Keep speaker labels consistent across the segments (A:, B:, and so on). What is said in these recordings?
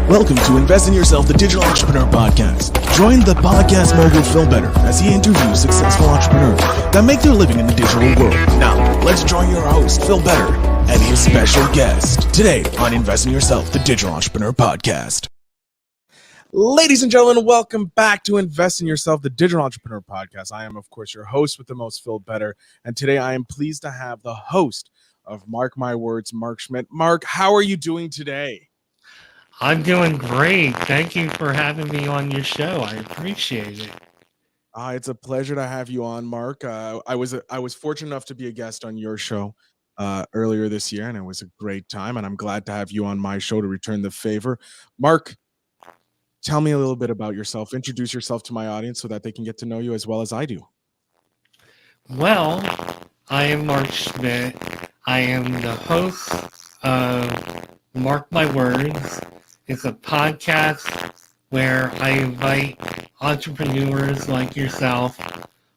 A: Welcome to Invest in Yourself, the Digital Entrepreneur Podcast. Join the podcast mogul Phil Better as he interviews successful entrepreneurs that make their living in the digital world. Now, let's join your host, Phil Better, and his special guest today on Invest in Yourself, the Digital Entrepreneur Podcast. Ladies and gentlemen, welcome back to Invest in Yourself, the Digital Entrepreneur Podcast. I am, of course, your host with the most, Phil Better, and today I am pleased to have the host of Mark My Words, Marc Schmidt. Mark, how are you doing today?
B: I'm doing great. Thank you for having me on your show. I appreciate it.
A: It's a pleasure to have you on, Mark. I was fortunate enough to be a guest on your show earlier this year, and it was a great time. And I'm glad to have you on my show to return the favor. Mark, tell me a little bit about yourself. Introduce yourself to my audience so that they can get to know you as well as I do.
B: Well, I am Marc Schmidt. I am the host of Mark My Words. It's a podcast where I invite entrepreneurs like yourself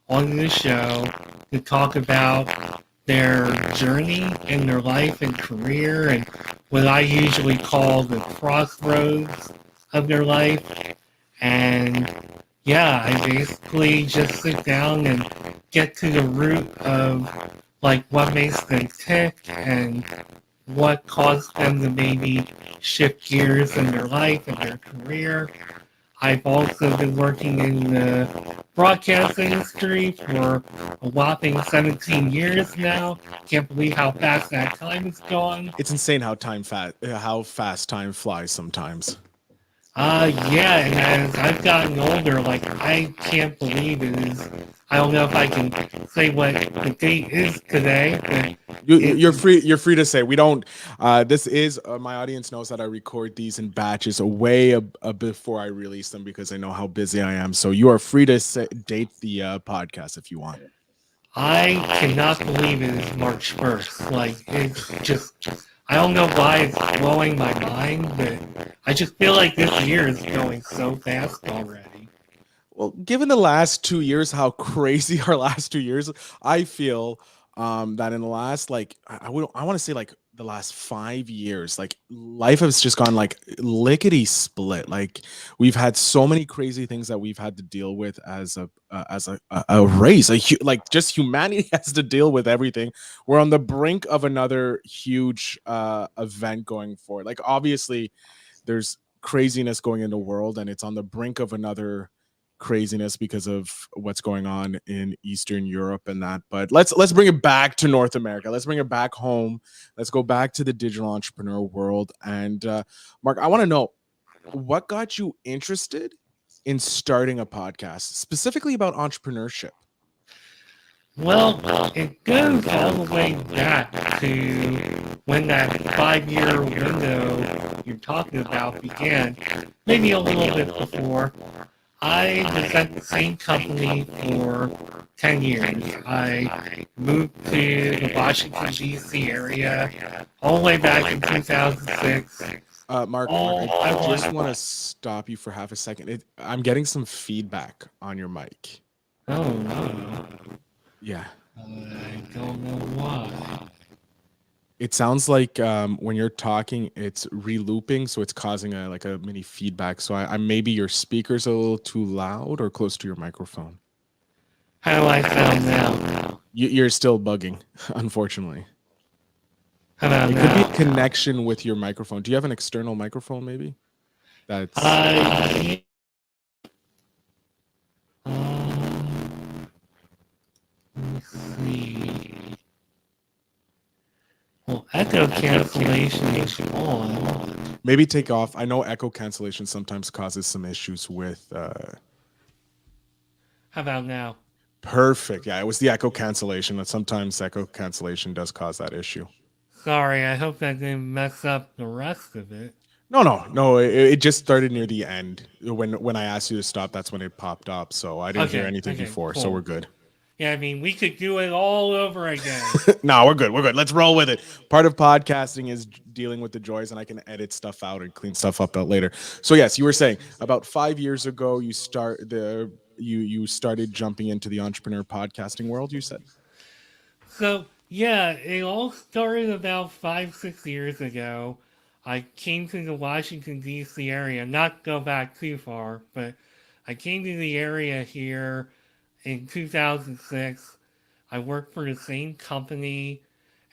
B: onto the show to talk about their journey in their life and career and what I usually call the crossroads of their life. And yeah, I basically just sit down and get to the root of like what makes them tick and what caused them to maybe shift gears in their life and their career. I've also been working in the broadcast industry for a whopping 17 years now. Can't believe how fast that time is gone.
A: It's insane how fast time flies sometimes.
B: Yeah, and as I've gotten older, like, I can't believe it is. I don't know if I can say what the date is today, but
A: you're free to say. We don't. This is my audience knows that I record these in batches way before I release them because I know how busy I am. So you are free to date the podcast if you want.
B: I cannot believe it is March 1st. Like, it's just. I don't know why it's blowing my mind, but I just feel like this year is going so fast already.
A: Well, given the last 2 years, how crazy our last 2 years, I feel that in the last, like, I want to say like the last 5 years, like life has just gone like lickety split. Like we've had so many crazy things that we've had to deal with as a race, like just humanity has to deal with everything. We're on the brink of another huge event going forward. Like obviously, there's craziness going in the world, and it's on the brink of another craziness because of what's going on in Eastern Europe and that. But let's bring it back to North America. Let's bring it back home. Let's go back to the digital entrepreneur world. And Mark, I want to know what got you interested in starting a podcast, specifically about entrepreneurship.
B: Well, it goes all the way back to when that 5-year window you're talking about began, maybe a little bit before. I was at the same company for 10 years. I moved to the Washington, D.C. area all the way back in 2006.
A: Mark, I just want to stop you for half a second. I'm getting some feedback on your mic.
B: Oh, no.
A: Yeah.
B: I don't know why.
A: It sounds like when you're talking, it's re-looping, so it's causing a mini feedback. So I maybe your speaker's a little too loud or close to your microphone.
B: How do I sound now?
A: You're still bugging, unfortunately.
B: How about
A: it
B: now?
A: Could be a connection with your microphone. Do you have an external microphone, maybe? That's.
B: Yeah. Let's see. Well, echo cancellation is on.
A: Maybe take off. I know echo cancellation sometimes causes some issues with.
B: How about now?
A: Perfect. Yeah, it was the echo cancellation. But sometimes echo cancellation does cause that issue.
B: Sorry, I hope that didn't mess up the rest of it.
A: No. It just started near the end. When I asked you to stop, that's when it popped up. So I didn't hear anything before. Cool. So we're good.
B: Yeah, I mean, we could do it all over again.
A: No, we're good. Let's roll with it. Part of podcasting is dealing with the joys, and I can edit stuff out and clean stuff up later. So yes, you were saying about 5 years ago, you started jumping into the entrepreneur podcasting world, you said?
B: So yeah, it all started about 5-6 years ago. I came to the Washington, D.C. area, not go back too far, but I came to the area here in 2006. I worked for the same company,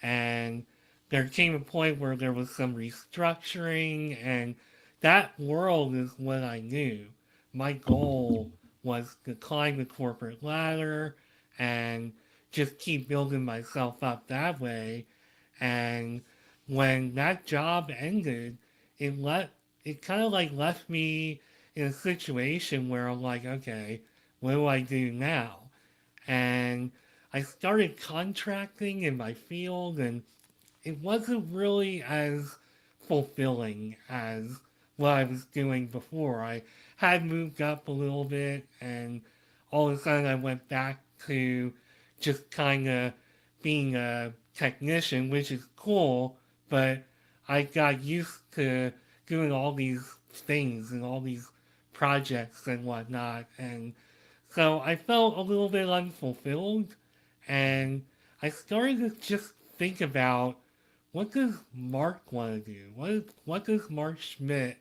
B: and there came a point where there was some restructuring, and that world is what I knew. My goal was to climb the corporate ladder and just keep building myself up that way. And when that job ended, it kind of like left me in a situation where I'm like, okay, what do I do now? And I started contracting in my field, and it wasn't really as fulfilling as what I was doing before. I had moved up a little bit, and all of a sudden I went back to just kind of being a technician, which is cool, but I got used to doing all these things and all these projects and whatnot, and so I felt a little bit unfulfilled, and I started to just think about what does Marc want to do? What does Marc Schmidt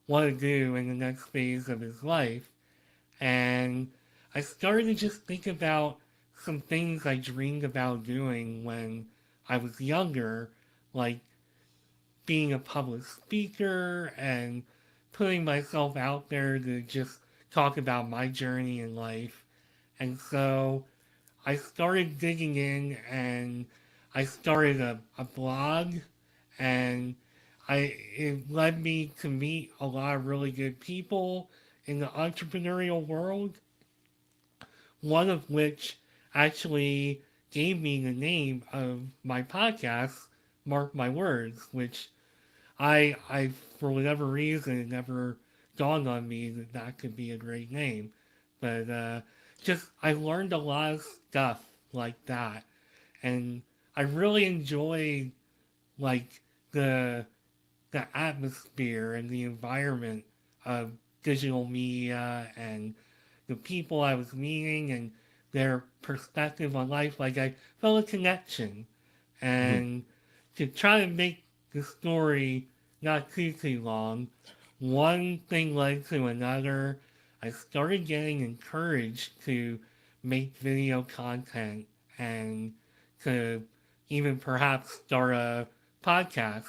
B: want to do in the next phase of his life? And I started to just think about some things I dreamed about doing when I was younger, like being a public speaker and putting myself out there to just talk about my journey in life. And so I started digging in, and I started a blog, and it led me to meet a lot of really good people in the entrepreneurial world, one of which actually gave me the name of my podcast, Mark My Words, which I for whatever reason it never dawned on me that that could be a great name. But just I learned a lot of stuff like that, and I really enjoyed like the the atmosphere and the environment of digital media and the people I was meeting and their perspective on life. Like I felt a connection,
A: Mhm.
B: and to try to make the story not too long, one thing led to another. I started getting encouraged to make video content and to even perhaps start a podcast.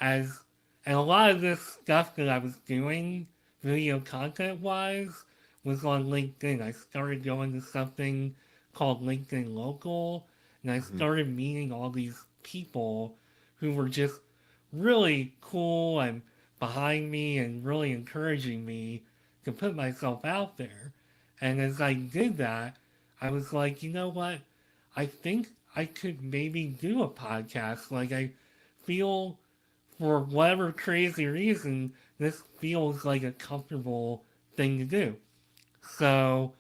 B: As and a lot of this stuff that I was doing, video content wise, was on LinkedIn. I started going to something called LinkedIn Local, and I
A: Mhm.
B: started meeting all these people who were just really cool and behind me and really encouraging me to put myself out there. And as I did that, I was like, you know what? I think I could maybe do a podcast. Like, I feel for whatever crazy reason, this feels like a comfortable thing to do. So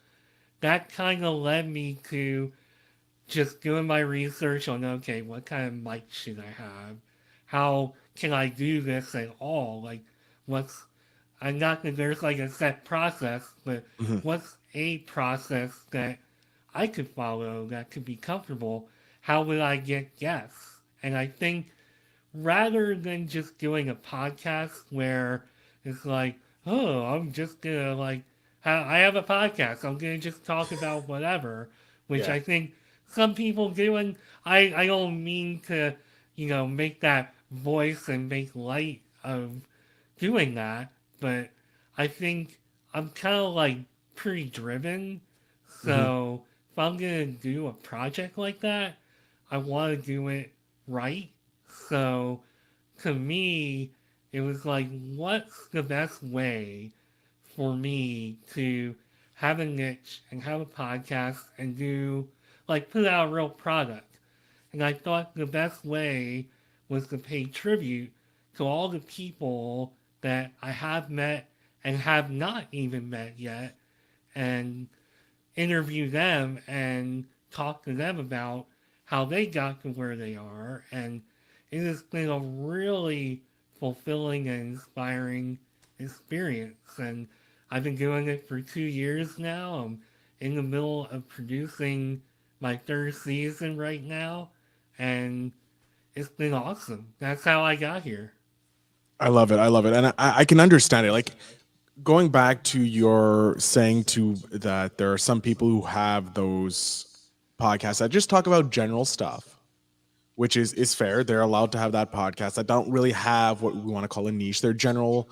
B: that kind of led me to just doing my research on okay, what kind of mic should I have? How can I do this at all? Like, what's I'm not that there's like a set process, but
A: Mhm.
B: what's a process that I could follow that could be comfortable? How would I get guests? And I think rather than just doing a podcast where it's like, oh, I'm just gonna like, I have a podcast. I'm gonna just talk about whatever, which
A: Yeah.
B: I think some people do, and I don't mean to, make that voice and make light of doing that, but I think I'm kind of like pretty driven.
A: Mhm.
B: So if I'm gonna do a project like that, I want to do it right. So to me, it was like, what's the best way for me to have a niche and have a podcast and do, like, put out a real product? And I thought the best way was to pay tribute to all the people that I have met and have not even met yet and interview them and talk to them about how they got to where they are. And it has been a really fulfilling and inspiring experience. And I've been doing it for 2 years now. I'm in the middle of producing my third season right now. And it's been awesome. That's how I got here.
A: I love it. I love it. And I can understand it. Like going back to your saying to that there are some people who have those podcasts that just talk about general stuff, which is fair. They're allowed to have that podcast that don't really have what we want to call a niche. They're general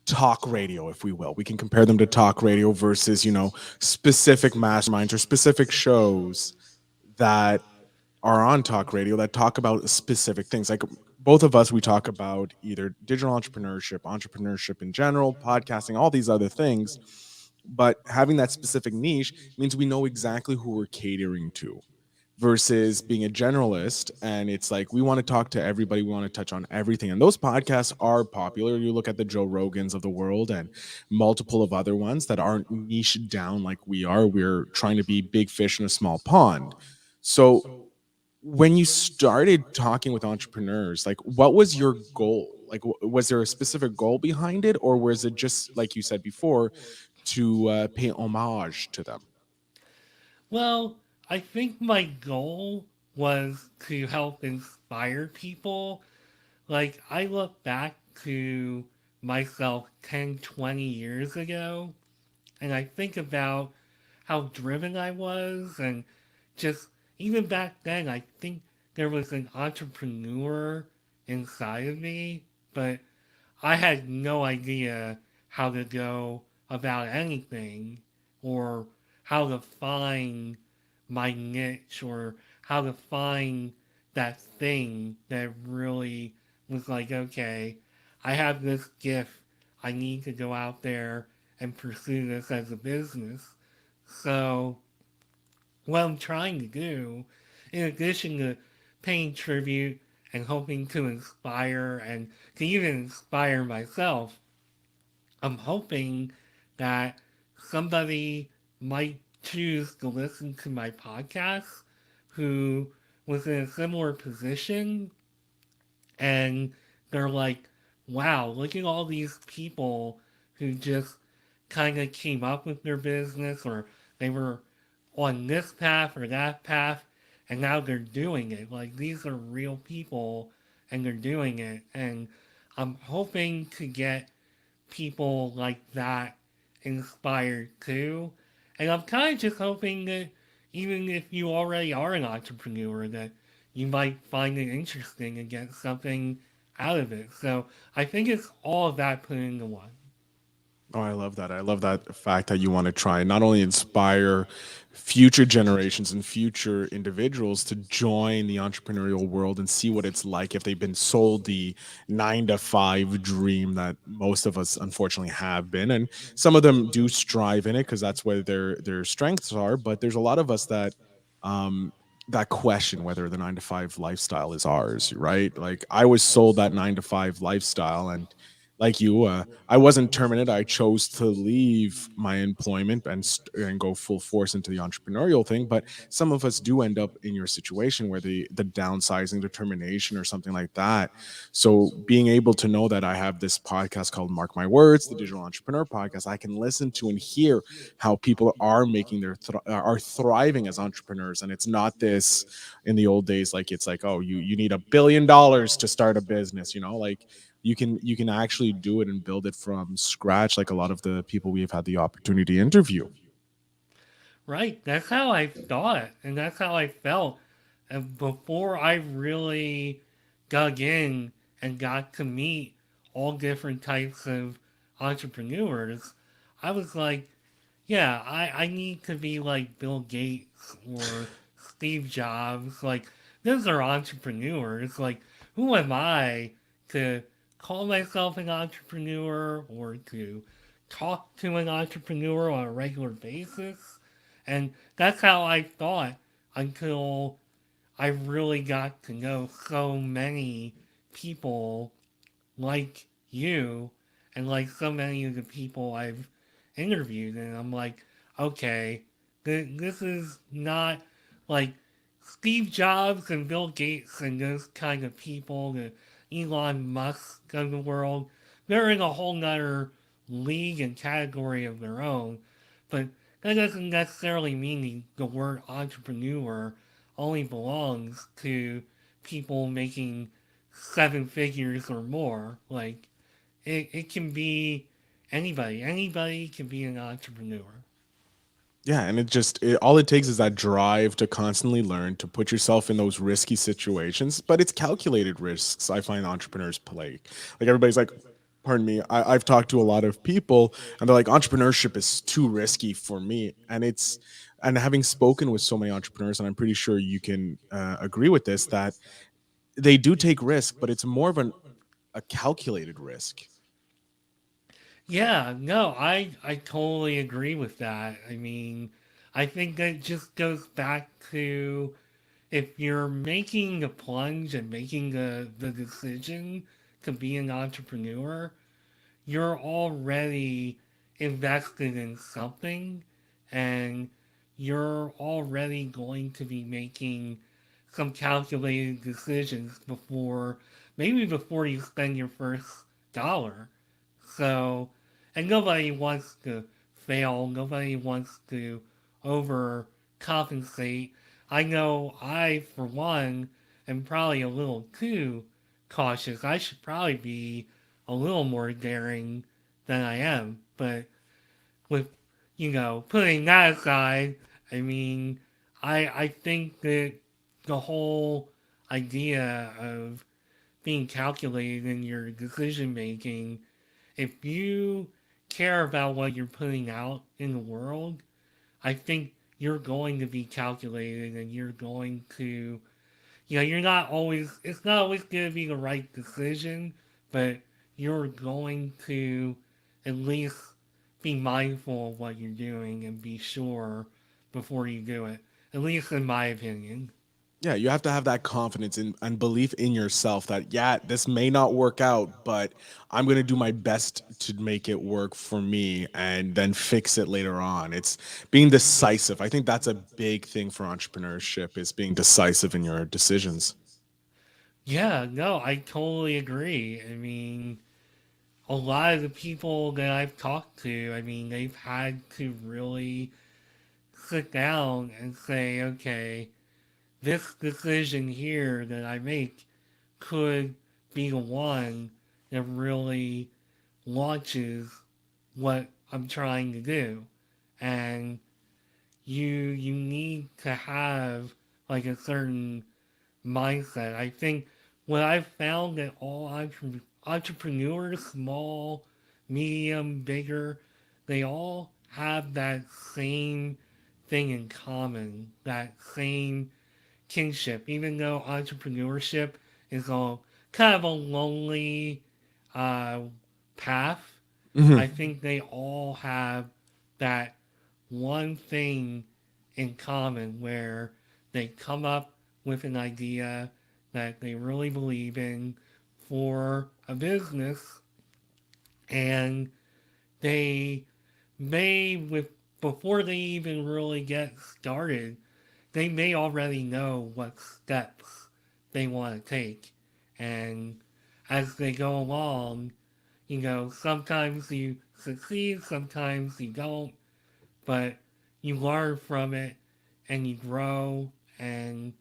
A: talk radio, if we will. We can compare them to talk radio versus, specific masterminds or specific shows that are on talk radio that talk about specific things. Like both of us, we talk about either digital entrepreneurship, entrepreneurship in general, podcasting, all these other things. But having that specific niche means we know exactly who we're catering to versus being a generalist. And it's like we want to talk to everybody, we want to touch on everything. And those podcasts are popular. You look at the Joe Rogans of the world and multiple of other ones that aren't niche down like we are. We're trying to be big fish in a small pond. So when you started talking with entrepreneurs, like what was your goal? Like, was there a specific goal behind it, or was it just like you said before, to pay homage to them?
B: Well, I think my goal was to help inspire people. Like, I look back to myself 10, 20 years ago, and I think about how driven I was, and just even back then, I think there was an entrepreneur inside of me, but I had no idea how to go about anything or how to find my niche or how to find that thing that really was like, okay, I have this gift. I need to go out there and pursue this as a business. So, what I'm trying to do, in addition to paying tribute and hoping to inspire and to even inspire myself, I'm hoping that somebody might choose to listen to my podcast who was in a similar position and they're like, wow, look at all these people who just kind of came up with their business or they were on this path or that path and now they're doing it. Like, these are real people and they're doing it. And I'm hoping to get people like that inspired too. And I'm kind of just hoping that even if you already are an entrepreneur, that you might find it interesting and get something out of it. So I think it's all of that put into one.
A: Oh, I love that. I love that fact that you want to try and not only inspire future generations and future individuals to join the entrepreneurial world and see what it's like if they've been sold the 9 to 5 dream that most of us unfortunately have been. And some of them do strive in it because that's where their strengths are. But there's a lot of us um that question whether the 9 to 5 lifestyle is ours, right? Like I was sold that 9 to 5 lifestyle, and like you, I wasn't terminated. I chose to leave my employment and go full force into the entrepreneurial thing. But some of us do end up in your situation where the downsizing, determination, or something like that. So being able to know that I have this podcast called Mark My Words, the Digital Entrepreneur Podcast, I can listen to and hear how people are making are thriving as entrepreneurs, and it's not this in the old days like it's like, oh, you need $1 billion to start a business, like you can actually do it and build it from scratch, like a lot of the people we have had the opportunity to interview.
B: Right, that's how I thought, and that's how I felt. And before I really dug in and got to meet all different types of entrepreneurs, I was like, yeah, I need to be like Bill Gates or Steve Jobs. Like, those are entrepreneurs. Like, who am I to call myself an entrepreneur or to talk to an entrepreneur on a regular basis? And that's how I thought until I really got to know so many people like you and like so many of the people I've interviewed. And I'm like, okay, this is not like Steve Jobs and Bill Gates and those kind of people, the Elon Musk of the world. They're in a whole nother league and category of their own. But that doesn't necessarily mean the word entrepreneur only belongs to people making seven figures or more. Like it can be anybody. Anybody can be an entrepreneur.
A: Yeah, and all it takes is that drive to constantly learn, to put yourself in those risky situations, but it's calculated risks I find entrepreneurs play. Like everybody's like, pardon me, I've talked to a lot of people and they're like, entrepreneurship is too risky for me. And having spoken with so many entrepreneurs, and I'm pretty sure you can agree with this, that they do take risk, but it's more of a calculated risk.
B: Yeah, no, I totally agree with that. I mean, I think that just goes back to if you're making a plunge and making the decision to be an entrepreneur, you're already invested in something and you're already going to be making some calculated decisions maybe before you spend your first dollar. So, and nobody wants to fail, nobody wants to overcompensate. I know I, for one, am probably a little too cautious. I should probably be a little more daring than I am. But with, putting that aside, I mean, I think that the whole idea of being calculated in your decision making, if you care about what you're putting out in the world, I think you're going to be calculated and you're going to, it's not always going to be the right decision, but you're going to at least be mindful of what you're doing and be sure before you do it. At least in my opinion.
A: Yeah, you have to have that confidence and belief in yourself that, yeah, this may not work out, but I'm going to do my best to make it work for me and then fix it later on. It's being decisive. I think that's a big thing for entrepreneurship, is being decisive in your decisions.
B: Yeah, no, I totally agree. I mean, a lot of the people that I've talked to, I mean, they've had to really sit down and say, okay, this decision here that I make could be the one that really launches what I'm trying to do. And you need to have like a certain mindset. I think what I've found that all entrepreneurs, small, medium, bigger, they all have that same thing in common, that same kinship, even though entrepreneurship is a kind of a lonely uh, path. I
A: Hmm.
B: think they all have that one thing in common where they come up with an idea that they really believe in for a business and they may with before they even really get started they may already know what steps they want to take. And as they go along, sometimes you succeed, sometimes you don't, but you learn from it and you grow. And,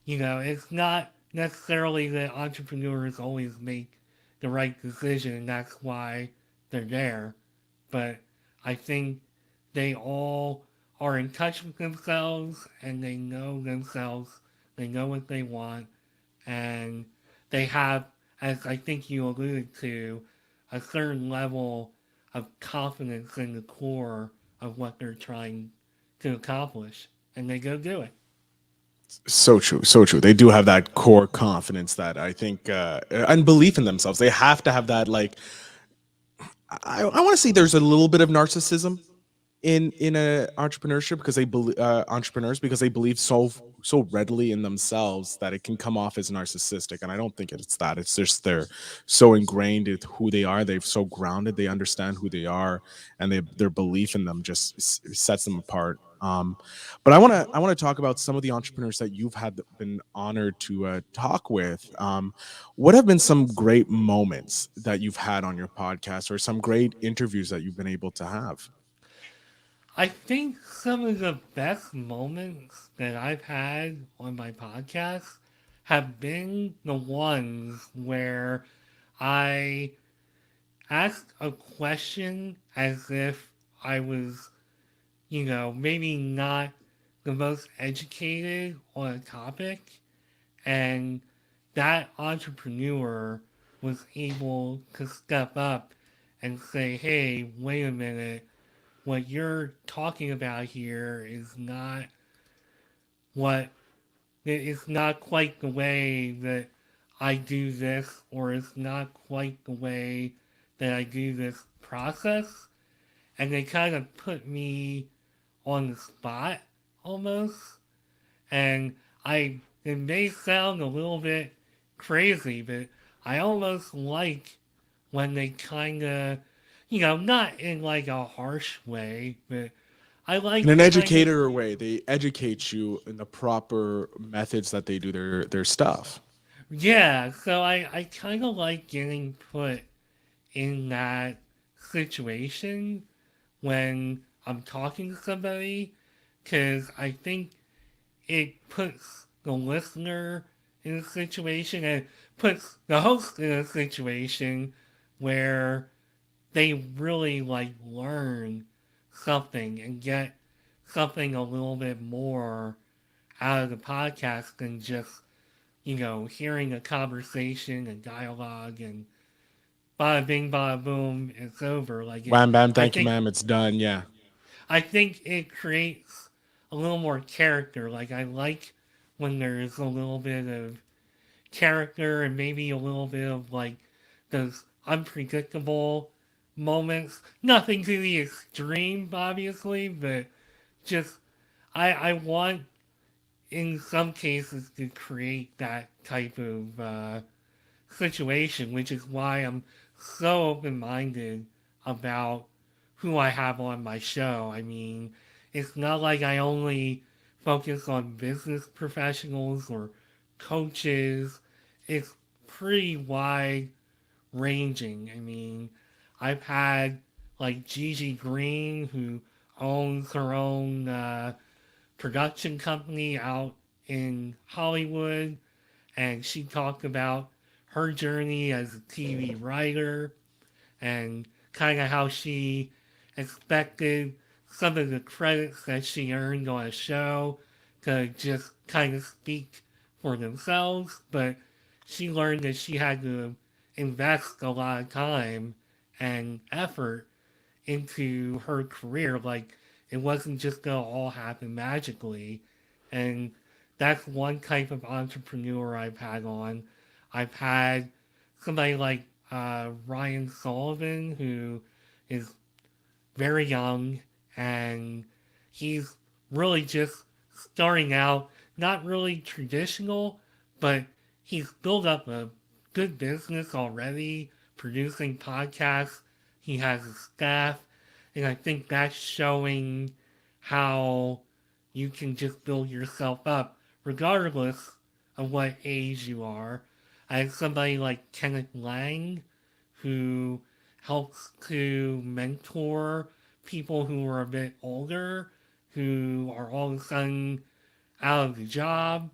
B: it's not necessarily that entrepreneurs always make the right decision, and that's why they're there. But I think they all are in touch with themselves and they know themselves, they know what they want, and they have, as I think you alluded to, a certain level of confidence in the core of what they're trying to accomplish, and they go do it.
A: So true, so true. They do have that core confidence, that I think, and belief in themselves. They have to have that. Like, I want to say there's a little bit of narcissism in a entrepreneurship, because they believe, entrepreneurs, because they believe so readily in themselves that it can come off as narcissistic. And I don't think it's that. It's just they're so ingrained with who they are. They've so grounded, they understand who they are, and their belief in them just sets them apart. But I want to talk about some of the entrepreneurs that you've been honored to talk with. What have been some great moments that you've had on your podcast, or some great interviews that you've been able to have?
B: I think some of the best moments that I've had on my podcast have been the ones where I asked a question as if I was, maybe not the most educated on a topic, and that entrepreneur was able to step up and say, hey, wait a minute, what you're talking about here is not what it's not quite the way that I do this, or it's not quite the way that I do this process. And they kind of put me on the spot almost. And it may sound a little bit crazy, but I almost like when they kind of, not in like a harsh way, but I
A: In
B: like
A: an
B: kind of,
A: educator way, they educate you in the proper methods that they do their stuff.
B: yeah, so I kind of like getting put in that situation when I'm talking to somebody, because I think it puts the listener in a situation and puts the host in a situation where they really like learn something and get something a little bit more out of the podcast than just, hearing a conversation and dialogue and bada bing bada boom, it's over. Like it,
A: Wham bam,
B: I
A: thank you,
B: think
A: ma'am. It's done. Yeah.
B: I think it creates a little more character. Like I like when there's a little bit of character and maybe a little bit of like those unpredictable moments. Nothing to the extreme, obviously, but just I want in some cases to create that type of situation, which is why I'm so open minded about who I have on my show. I mean, it's not like I only focus on business professionals or coaches. It's pretty wide ranging. I mean, I've had like Gigi Green, who owns her own production company out in Hollywood, and she talked about her journey as a TV writer and kind of how she expected some of the credits that she earned on a show to just kind of speak for themselves, but she learned that she had to invest a lot of time and effort into her career. Like, it wasn't just gonna all happen magically. And that's one type of entrepreneur I've had on. I've had somebody like Ryan Sullivan, who is very young, and he's really just starting out, not really traditional, but he's built up a good business already, producing podcasts. He has a staff, and I think that's showing how you can just build yourself up regardless of what age you are. I have somebody like Kenneth Lang, who helps to mentor people who are a bit older, who are all of a sudden out of the job,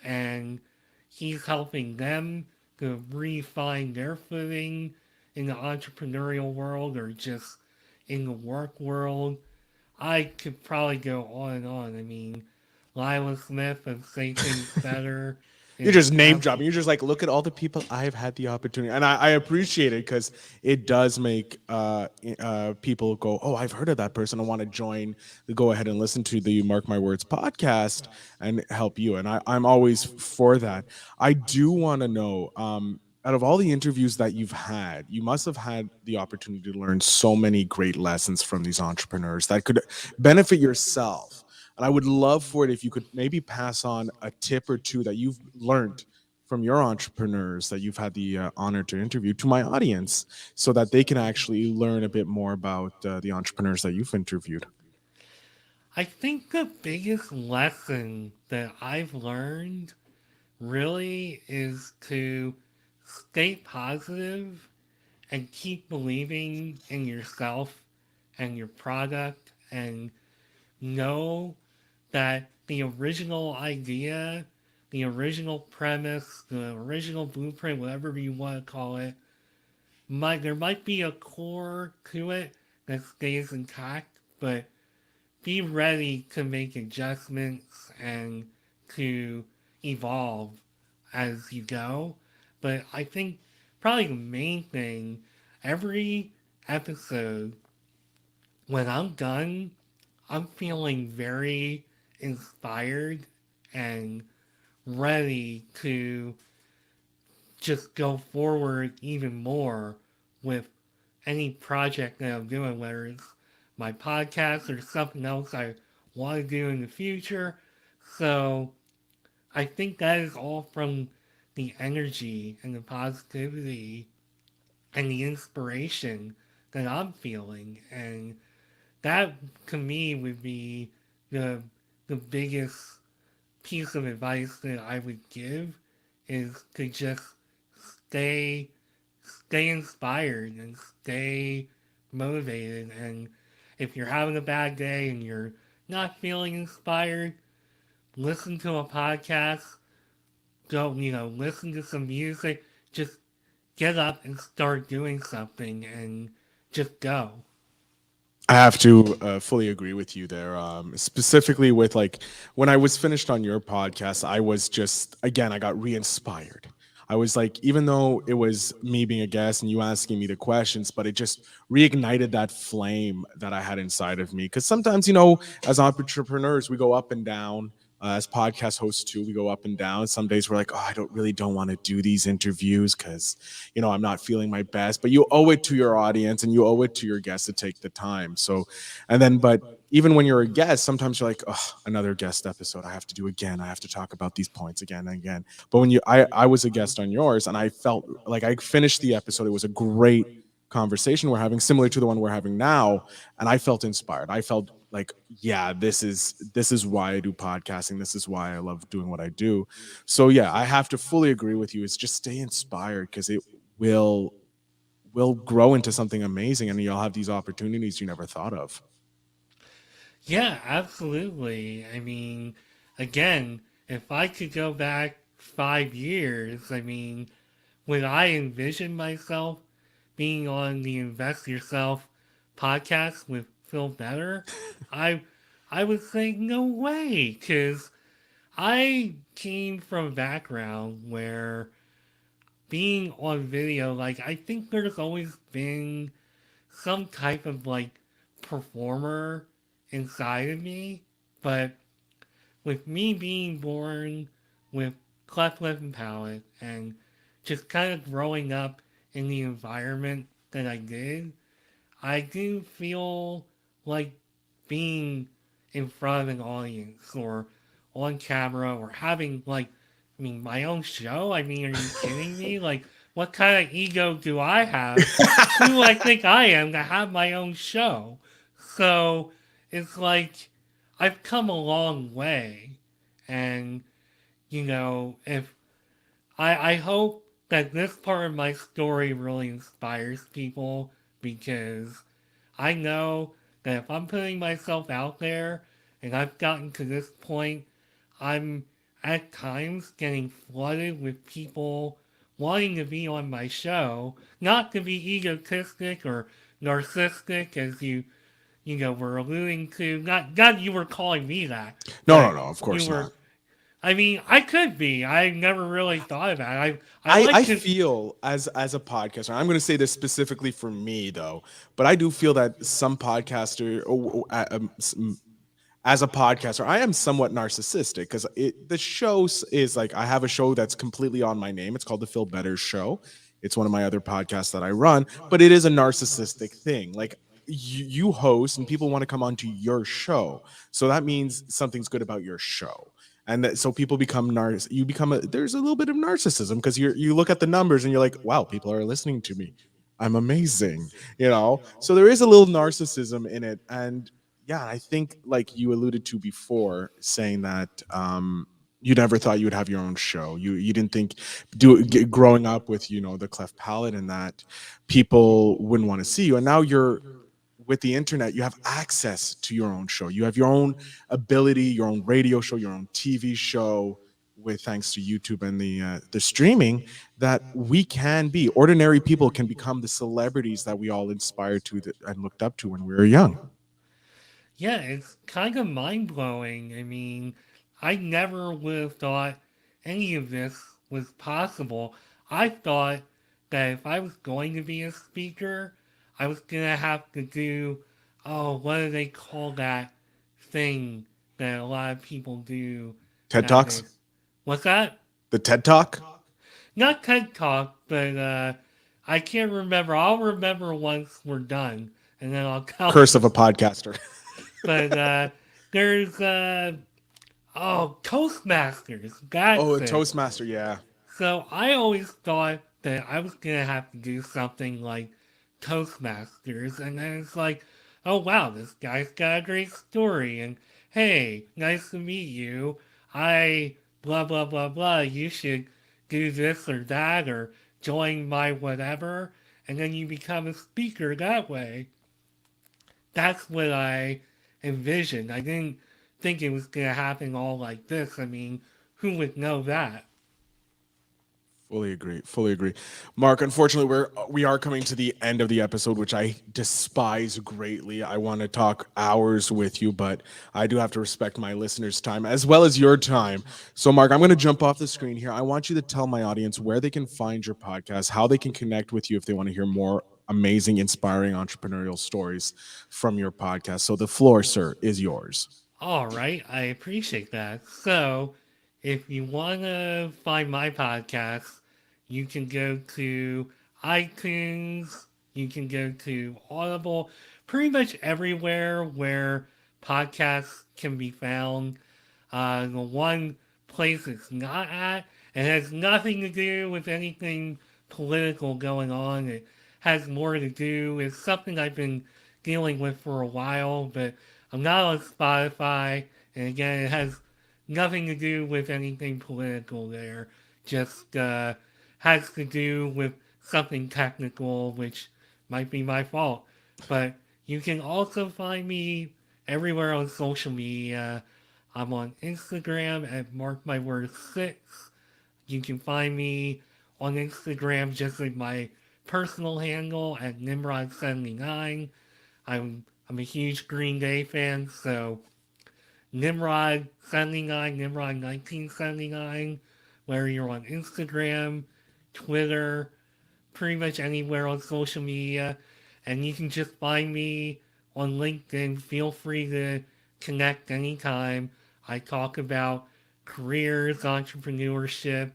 B: and he's helping them to refine their footing in the entrepreneurial world or just in the work world. I could probably go on and on. I mean, Lila Smith of Say Things Better
A: You're
B: is
A: just name dropping.
B: absolutely.
A: You're just like, look at all the people I've had the opportunity, and I appreciate it because it does make people go, oh, I've heard of that person. I want to join. Go ahead and listen to the Mark My Words podcast and help you. And I'm always for that. I do want to know. Out of all the interviews that you've had, you must have had the opportunity to learn so many great lessons from these entrepreneurs that could benefit yourself. And I would love for it if you could maybe pass on a tip or two that you've learned from your entrepreneurs that you've had the honor to interview to my audience so that they can actually learn a bit more about the entrepreneurs that you've interviewed.
B: I think the biggest lesson that I've learned really is to stay positive and keep believing in yourself and your product, and know that the original idea, the original premise, the original blueprint, whatever you want to call it, there might be a core to it that stays intact, but be ready to make adjustments and to evolve as you go. But I think probably the main thing, every episode, when I'm done, I'm feeling very inspired and ready to just go forward even more with any project that I'm doing, whether it's my podcast or something else I want to do in the future. So I think that is all from the energy and the positivity and the inspiration that I'm feeling. And that to me would be the the biggest piece of advice that I would give is to just stay stay inspired and stay motivated. And if you're having a bad day and you're not feeling inspired, listen to a podcast, go, listen to some music, just get up and start doing something and just go.
A: I have to fully agree with you there. Specifically with like when I was finished on your podcast, I was just again I got re-inspired. I was like, even though it was me being a guest and you asking me the questions, but it just reignited that flame that I had inside of me. Because sometimes, as entrepreneurs, we go up and down. As podcast hosts too, we go up and down. Some days we're like, oh, I don't want to do these interviews because I'm not feeling my best. But you owe it to your audience and you owe it to your guests to take the time. So, and then, but even when you're a guest, sometimes you're like, oh, another guest episode I have to do again. I have to talk about these points again and again. But when I was a guest on yours and I felt like I finished the episode, it was a great conversation we're having, similar to the one we're having now, and I felt inspired. I felt like, yeah, this is why I do podcasting. This is why I love doing what I do. So yeah, I have to fully agree with you. It's just stay inspired because it will will grow into something amazing and you'll have these opportunities you never thought of.
B: Yeah, absolutely. I mean, again, if I could go back 5 years, I mean, would I envision myself being on the Invest Yourself podcast with Phil Better? I I would say no way, because I came from a background where being on video, like, I think there's always been some type of, like, performer inside of me, but with me being born with cleft lip and palate and just kind of growing up in the environment that I did, I do feel like being in front of an audience or on camera or having, like, I mean, my own show. I mean, are you kidding me? Like, what kind of ego do I have? Who do I think I am to have my own show? So it's like I've come a long way. And, if I hope that this part of my story really inspires people, because I know that if I'm putting myself out there and I've gotten to this point, I'm at times getting flooded with people wanting to be on my show, not to be egotistic or narcissistic as you were alluding to. Not you were calling me that,
A: No, no,
B: but
A: no, of
B: you
A: course
B: were.
A: not.
B: I mean, I could be. I never really thought about it. I
A: I
B: like to.
A: feel as a podcaster, I'm going to say this specifically for me though, but I do feel that some podcaster as a podcaster, I am somewhat narcissistic because the show is like I have a show that's completely on my name. It's called the Phil Better Show. It's one of my other podcasts that I run, but it is a narcissistic thing. Like you host and people want to come onto your show, so that means something's good about your show. And so people become you become there's a little bit of narcissism because you look at the numbers and you're like, wow, people are listening to me. I'm amazing, so there is a little narcissism in it. And yeah, I think like you alluded to before, saying that you never thought you would have your own show. You didn't think growing up with the cleft palate and that people wouldn't want to see you, and now you're with the internet. You have access to your own show. You have your own ability, your own radio show, your own TV show with thanks to YouTube and the streaming, that we can be ordinary people can become the celebrities that we all inspired to and looked up to when we were young.
B: Yeah, it's kind of mind blowing. I mean, I never would have thought any of this was possible. I thought that if I was going to be a speaker, I was going to have to do, oh, what do they call that thing that a lot of people do
A: TED Talks,
B: nowadays? What's that?
A: the TED Talk,
B: Not TED Talk, but I can't remember. I'll remember once we're done, and then I'll tell
A: curse
B: you.
A: of a podcaster.
B: But there's Toastmasters.
A: Oh,
B: That's
A: a
B: it.
A: Toastmaster, yeah.
B: So I always thought that I was gonna have to do something like Toastmasters, and then it's like, oh wow, this guy's got a great story, and hey, nice to meet you. I blah blah blah blah. You should do this or that or join my whatever, and then you become a speaker that way. That's what I envisioned. I didn't think it was gonna happen all like this. I mean, who would know that?
A: Fully agree. Fully agree. Mark, unfortunately, we are coming to the end of the episode, which I despise greatly. I want to talk hours with you, but I do have to respect my listeners' time as well as your time. So, Mark, I'm going to jump off the screen here. I want you to tell my audience where they can find your podcast, how they can connect with you if they want to hear more amazing, inspiring entrepreneurial stories from your podcast. So, the floor, sir, is yours.
B: All right, I appreciate that. So, if you want to find my podcast, you can go to iTunes, you can go to Audible, pretty much everywhere where podcasts can be found. The one place it's not at, it has nothing to do with anything political going on. It has more to do with something I've been dealing with for a while, but I'm not on Spotify. And again, it has nothing to do with anything political there. Just has to do with something technical, which might be my fault. But you can also find me everywhere on social media. I'm on Instagram at MarkMyWords6. You can find me on Instagram just with my personal handle at Nimrod79. I'm a huge Green Day fan, so Nimrod79, Nimrod 1979, whether you're on Instagram, Twitter, pretty much anywhere on social media. And you can just find me on LinkedIn. Feel free to connect anytime. I talk about careers, entrepreneurship,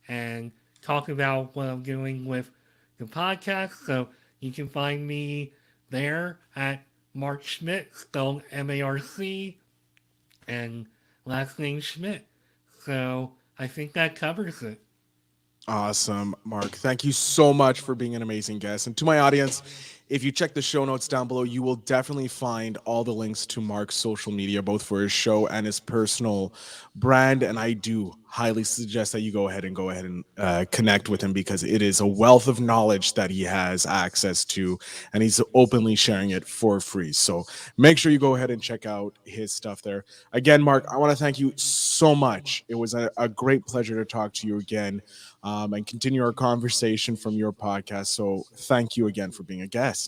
B: and talk about what I'm doing with the podcast. So you can find me there at Marc Schmidt, spelled Marc, and last name Schmidt. So I think that covers it.
A: Awesome, Mark. Thank you so much for being an amazing guest. And to my audience, if you check the show notes down below, you will definitely find all the links to Mark's social media, both for his show and his personal brand. And I do highly suggest that you go ahead and connect with him because it is a wealth of knowledge that he has access to, and he's openly sharing it for free. So make sure you go ahead and check out his stuff there. Again, Mark, I want to thank you so much. It was a great pleasure to talk to you again and continue our conversation from your podcast. So thank you again for being a guest.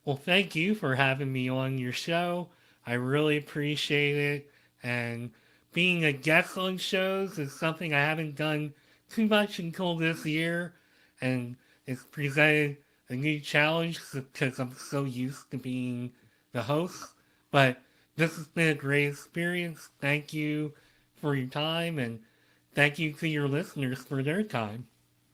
B: Well, thank you for having me on your show. I really appreciate it. And being a guest on shows is something I haven't done too much until this year. And it's presented a new challenge because I'm so used to being the host. But this has been a great experience. Thank you for your time, and thank you to your listeners for their time.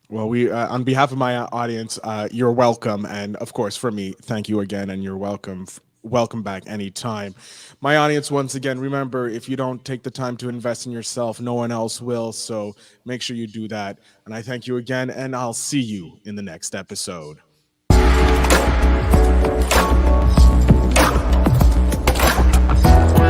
A: Well, on behalf of my audience, you're welcome, and of course, for me, thank you again, and you're welcome. Welcome back anytime. My audience, once again, remember if you don't take the time to invest in yourself, no one else will. So make sure you do that. And I thank you again, and I'll see you in the next episode.